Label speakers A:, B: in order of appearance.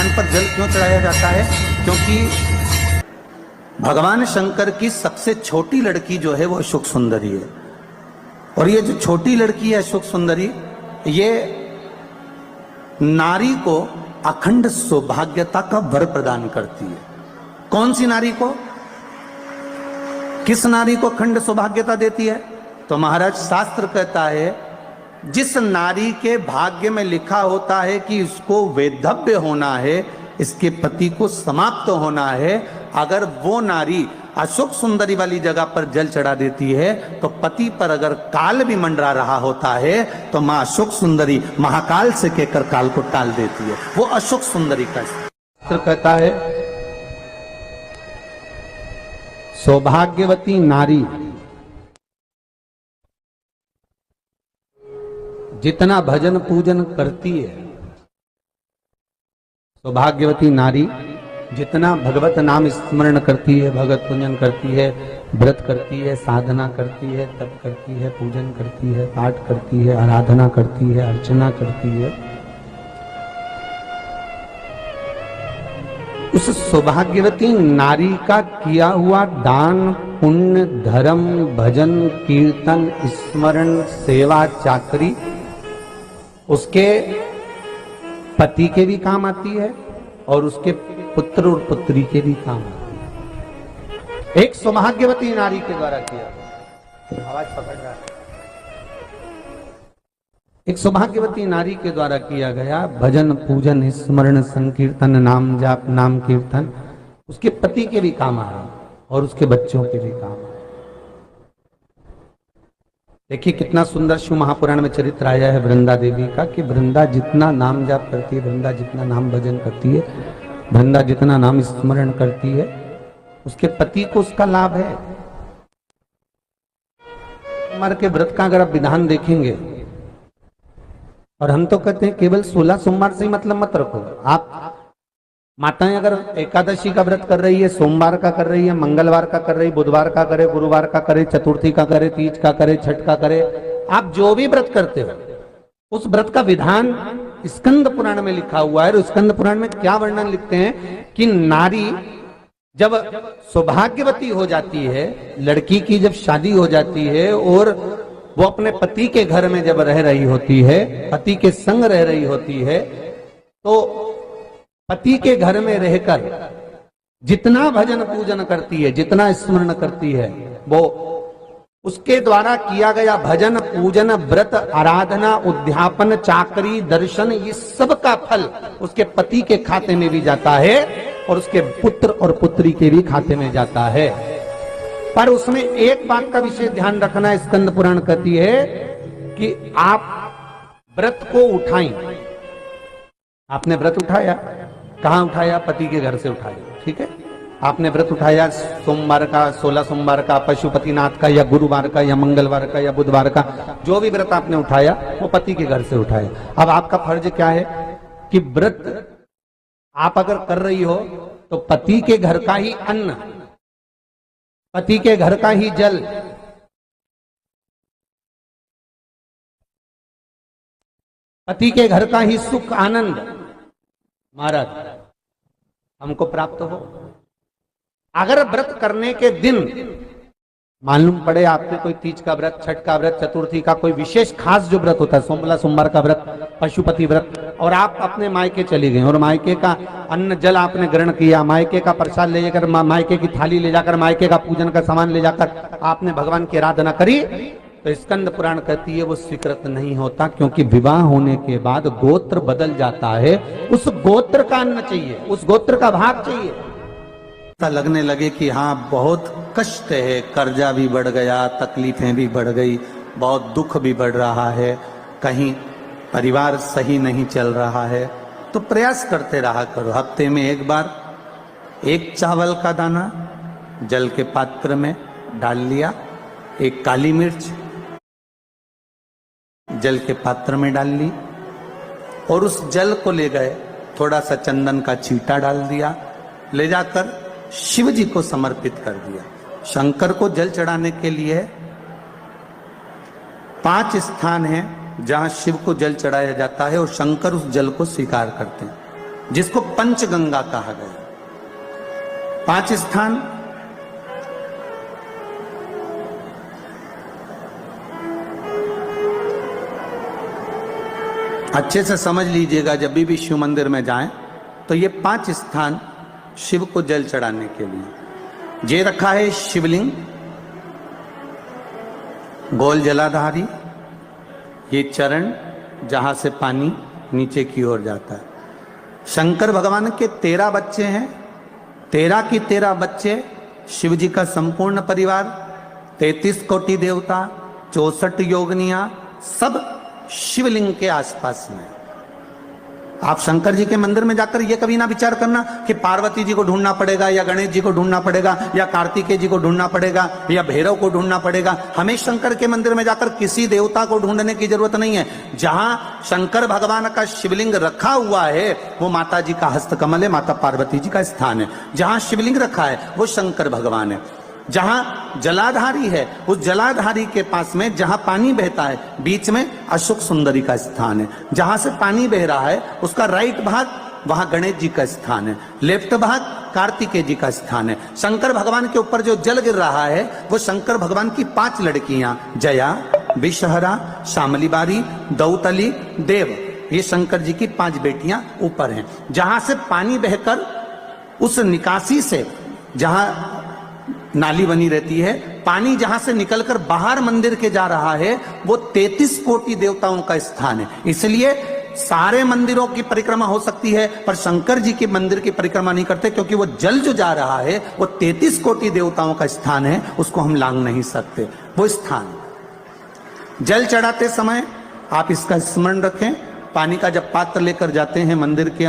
A: स्थान पर जल क्यों चढ़ाया जाता है? क्योंकि भगवान शंकर की सबसे छोटी लड़की जो है वो अशोक सुंदरी है, और ये जो छोटी लड़की है अशोक सुंदरी, ये नारी को अखंड सौभाग्यता का वर प्रदान करती है। कौन सी नारी को? किस नारी को अखंड सौभाग्यता देती है? तो महाराज शास्त्र कहता है, जिस नारी के भाग्य में लिखा होता है कि इसको वैधव्य होना है, इसके पति को समाप्त होना है, अगर वो नारी अशोक सुंदरी वाली जगह पर जल चढ़ा देती है तो पति पर अगर काल भी मंडरा रहा होता है तो मां अशोक सुंदरी महाकाल से कहकर काल को टाल देती है। वो अशोक सुंदरी का शास्त्र कहता है, सौभाग्यवती नारी जितना भजन पूजन करती है, सौभाग्यवती नारी जितना भगवत नाम स्मरण करती है, भगवत पूजन करती है, व्रत करती है, साधना करती है, तप करती है, पूजन करती है, पाठ करती है, आराधना करती है, अर्चना करती है, उस सौभाग्यवती नारी का किया हुआ दान, पुण्य, धर्म, भजन, कीर्तन, स्मरण, सेवा, चाकरी उसके पति के भी काम आती है और उसके पुत्र और पुत्री के भी काम आती है। एक सौभाग्यवती नारी के द्वारा किया, आवाज पकड़ रहा है, एक सौभाग्यवती नारी के द्वारा किया गया भजन, पूजन, स्मरण, संकीर्तन, नाम जाप, नाम कीर्तन उसके पति के भी काम आ रहा और उसके बच्चों के भी काम आ रहा। देखिए कितना सुंदर शिव महापुराण में चरित्र आया है वृंदा देवी का, कि वृंदा जितना नाम जाप करती है, वृंदा जितना नाम भजन करती है, वृंदा जितना नाम स्मरण करती है, उसके पति को उसका लाभ है। सोमवार के व्रत का अगर आप विधान देखेंगे, और हम तो कहते हैं केवल 16 सोमवार से ही मतलब मत रखो। आप माताएं अगर एकादशी का व्रत कर रही है, सोमवार का कर रही है, मंगलवार का कर रही है, बुधवार का करे, गुरुवार का करे, चतुर्थी का करे, तीज का करे, छठ का करे, आप जो भी व्रत करते हो उस व्रत का विधान स्कंद पुराण में लिखा हुआ है। और स्कंद पुराण में क्या वर्णन लिखते हैं कि नारी जब सौभाग्यवती हो जाती है, लड़की की जब शादी हो जाती है और वो अपने पति के घर में जब रह रही होती है, पति के संग रह रही होती है, तो पति के घर में रहकर जितना भजन पूजन करती है, जितना स्मरण करती है, वो उसके द्वारा किया गया भजन, पूजन, व्रत, आराधना, उद्यापन, चाकरी, दर्शन, ये सब का फल उसके पति के खाते में भी जाता है और उसके पुत्र और पुत्री के भी खाते में जाता है। पर उसमें एक बात का विशेष ध्यान रखना, स्कंद पुराण कहती है कि आप व्रत को उठाएं। आपने व्रत उठाया, कहां उठाया? पति के घर से उठाया, ठीक है। आपने व्रत उठाया सोमवार का, 16 सोमवार का, पशुपतिनाथ का, या गुरुवार का, या मंगलवार का, या बुधवार का, जो भी व्रत आपने उठाया वो पति के घर से उठाया। अब आपका फर्ज क्या है कि व्रत आप अगर कर रही हो तो पति के घर का ही अन्न, पति के घर का ही जल, पति के घर का ही सुख आनंद महाराज हमको प्राप्त हो। अगर व्रत करने के दिन मालूम पड़े आपके कोई तीज का व्रत, छठ का व्रत, चतुर्थी का कोई विशेष खास जो व्रत होता है, 16 सोमवार का व्रत, पशुपति व्रत, और आप अपने मायके चली गए और मायके का अन्न जल आपने ग्रहण किया, मायके का प्रसाद ले जाकर, मायके की थाली ले जाकर, मायके का पूजन का सामान ले जाकर आपने भगवान की आराधना करी, तो स्कंद पुराण कहती है वो स्वीकृत नहीं होता, क्योंकि विवाह होने के बाद गोत्र बदल जाता है। उस गोत्र का अन्न चाहिए, उस गोत्र का भाग चाहिए। लगने लगे कि हाँ बहुत कष्ट है, कर्जा भी बढ़ गया, तकलीफें भी बढ़ गई, बहुत दुख भी बढ़ रहा है, कहीं परिवार सही नहीं चल रहा है, तो प्रयास करते रहा करो। हफ्ते में एक बार एक चावल का दाना जल के पात्र में डाल लिया, एक काली मिर्च जल के पात्र में डाल ली, और उस जल को ले गए, थोड़ा सा चंदन का छींटा डाल दिया, ले जाकर शिव जी को समर्पित कर दिया। शंकर को जल चढ़ाने के लिए 5 स्थान हैं जहां शिव को जल चढ़ाया जाता है और शंकर उस जल को स्वीकार करते हैं। जिसको पंचगंगा कहा गया। 5 स्थान अच्छे से समझ लीजिएगा, जब भी शिव मंदिर में जाएं तो ये 5 स्थान शिव को जल चढ़ाने के लिए। ये रखा है शिवलिंग, गोल जलाधारी, ये चरण जहां से पानी नीचे की ओर जाता है। शंकर भगवान के 13 बच्चे हैं, 13 की 13 बच्चे शिव जी का संपूर्ण परिवार, 33 कोटि देवता, 64 योगनियां, सब शिवलिंग के आसपास में। आप शंकर जी के मंदिर में जाकर ये कभी ना विचार करना कि पार्वती जी को ढूंढना पड़ेगा या गणेश जी को ढूंढना पड़ेगा या कार्तिकेय जी को ढूंढना पड़ेगा या भैरव को ढूंढना पड़ेगा। हमें शंकर के मंदिर में जाकर किसी देवता को ढूंढने की जरूरत नहीं है। जहां शंकर भगवान का शिवलिंग रखा हुआ है वो माता जी का हस्तकमल है, माता पार्वती जी का स्थान है। जहां शिवलिंग रखा है वो शंकर भगवान है। जहां जलाधारी है उस जलाधारी के पास में जहां पानी बहता है बीच में अशोक सुंदरी का स्थान है। जहां से पानी बह रहा है उसका राइट भाग वहां गणेश जी का स्थान है, लेफ्ट भाग कार्तिकेय जी का स्थान है। शंकर भगवान के ऊपर जो जल गिर रहा है वो शंकर भगवान की 5 लड़कियां जया, विषहरा, शामलीबारी, दौतली, देव, ये शंकर जी की 5 बेटियां ऊपर हैं। जहां से पानी बहकर उस निकासी से, जहां नाली बनी रहती है, पानी जहां से निकलकर बाहर मंदिर के जा रहा है वो 33 कोटि देवताओं का स्थान है। इसलिए सारे मंदिरों की परिक्रमा हो सकती है पर शंकर जी के मंदिर की परिक्रमा नहीं करते, क्योंकि वो जल जो जा रहा है वो 33 कोटि देवताओं का स्थान है, उसको हम लांघ नहीं सकते। वो स्थान जल चढ़ाते समय आप इसका स्मरण रखें। पानी का जब पात्र लेकर जाते हैं मंदिर के